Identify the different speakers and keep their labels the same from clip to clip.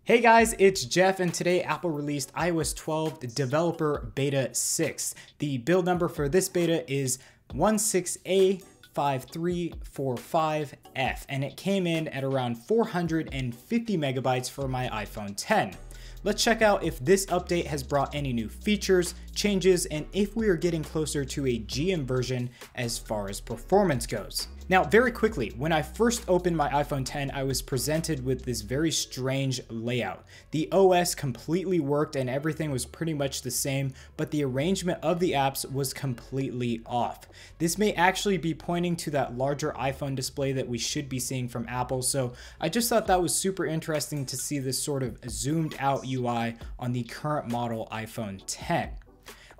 Speaker 1: Hey guys, it's Jeff, and today Apple released iOS 12 Developer Beta 6. The build number for this beta is 16A5345F, and it came in at around 450 megabytes for my iPhone 10. Let's check out if this update has brought any new features, changes, and if we are getting closer to a GM version as far as performance goes. Now, very quickly, when I first opened my iPhone 10, I was presented with this very strange layout. The OS completely worked and everything was pretty much the same, but the arrangement of the apps was completely off. This may actually be pointing to that larger iPhone display that we should be seeing from Apple, so I just thought that was super interesting to see this sort of zoomed out UI on the current model iPhone 10.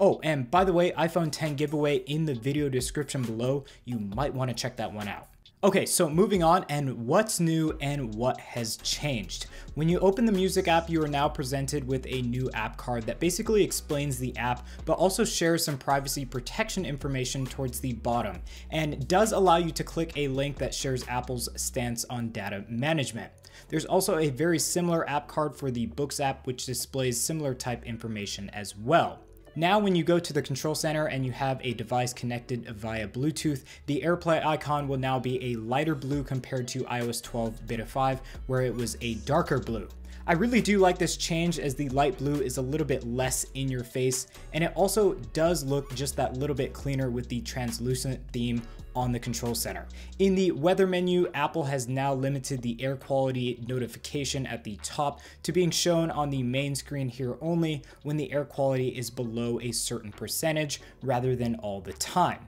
Speaker 1: Oh, and by the way, iPhone 10 giveaway in the video description below. You might want to check that one out. Okay, so moving on, and what's new and what has changed. When you open the music app, you are now presented with a new app card that basically explains the app, but also shares some privacy protection information towards the bottom, and does allow you to click a link that shares Apple's stance on data management. There's also a very similar app card for the Books app, which displays similar type information as well. Now, when you go to the control center and you have a device connected via Bluetooth, the AirPlay icon will now be a lighter blue compared to iOS 12 Beta 5, where it was a darker blue. I really do like this change, as the light blue is a little bit less in your face, and it also does look just that little bit cleaner with the translucent theme on the control center. In the weather menu, Apple has now limited the air quality notification at the top to being shown on the main screen here only when the air quality is below a certain percentage rather than all the time.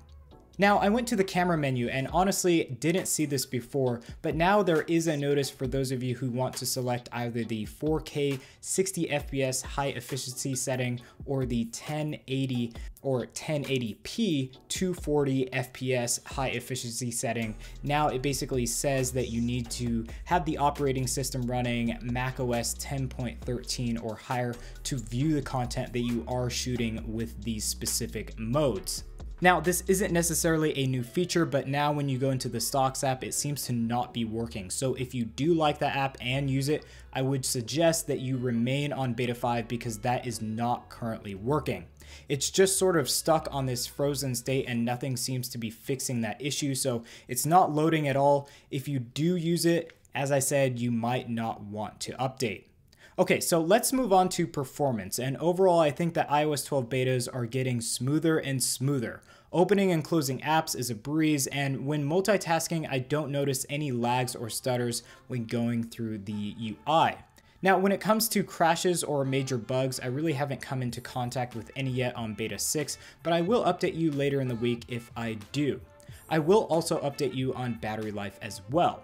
Speaker 1: Now, I went to the camera menu and honestly didn't see this before, but now there is a notice for those of you who want to select either the 4K 60 FPS high efficiency setting or the 1080 or 1080p 240 FPS high efficiency setting. Now it basically says that you need to have the operating system running macOS 10.13 or higher to view the content that you are shooting with these specific modes. Now, this isn't necessarily a new feature, but now when you go into the Stocks app, it seems to not be working. So if you do like that app and use it, I would suggest that you remain on Beta 5 because that is not currently working. It's just sort of stuck on this frozen state and nothing seems to be fixing that issue. So it's not loading at all. If you do use it, as I said, you might not want to update. Okay, so let's move on to performance, and overall I think that iOS 12 betas are getting smoother and smoother. Opening and closing apps is a breeze, and when multitasking I don't notice any lags or stutters when going through the UI. Now, when it comes to crashes or major bugs, I really haven't come into contact with any yet on Beta 6, but I will update you later in the week if I do. I will also update you on battery life as well.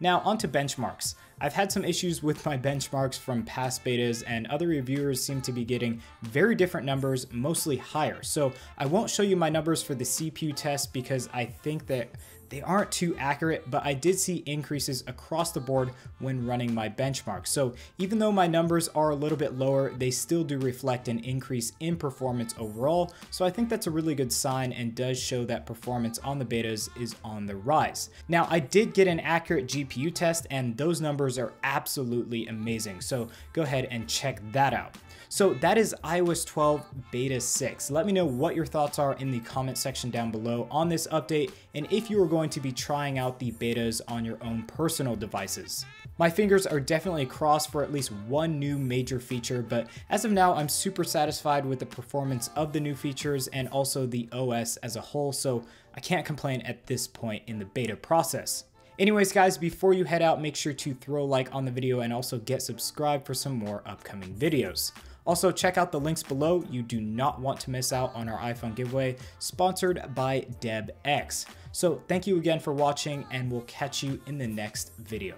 Speaker 1: Now, onto benchmarks. I've had some issues with my benchmarks from past betas, and other reviewers seem to be getting very different numbers, mostly higher. So I won't show you my numbers for the CPU test because I think that they aren't too accurate, but I did see increases across the board when running my benchmarks. So even though my numbers are a little bit lower, they still do reflect an increase in performance overall. So I think that's a really good sign and does show that performance on the betas is on the rise. Now, I did get an accurate GPU test and those numbers are absolutely amazing. So go ahead and check that out. So that is iOS 12 Beta 6. Let me know what your thoughts are in the comment section down below on this update and if you are going to be trying out the betas on your own personal devices. My fingers are definitely crossed for at least one new major feature, but as of now, I'm super satisfied with the performance of the new features and also the OS as a whole, so I can't complain at this point in the beta process. Anyways guys, before you head out, make sure to throw a like on the video and also get subscribed for some more upcoming videos. Also, check out the links below. You do not want to miss out on our iPhone giveaway, sponsored by DebX. So thank you again for watching, and we'll catch you in the next video.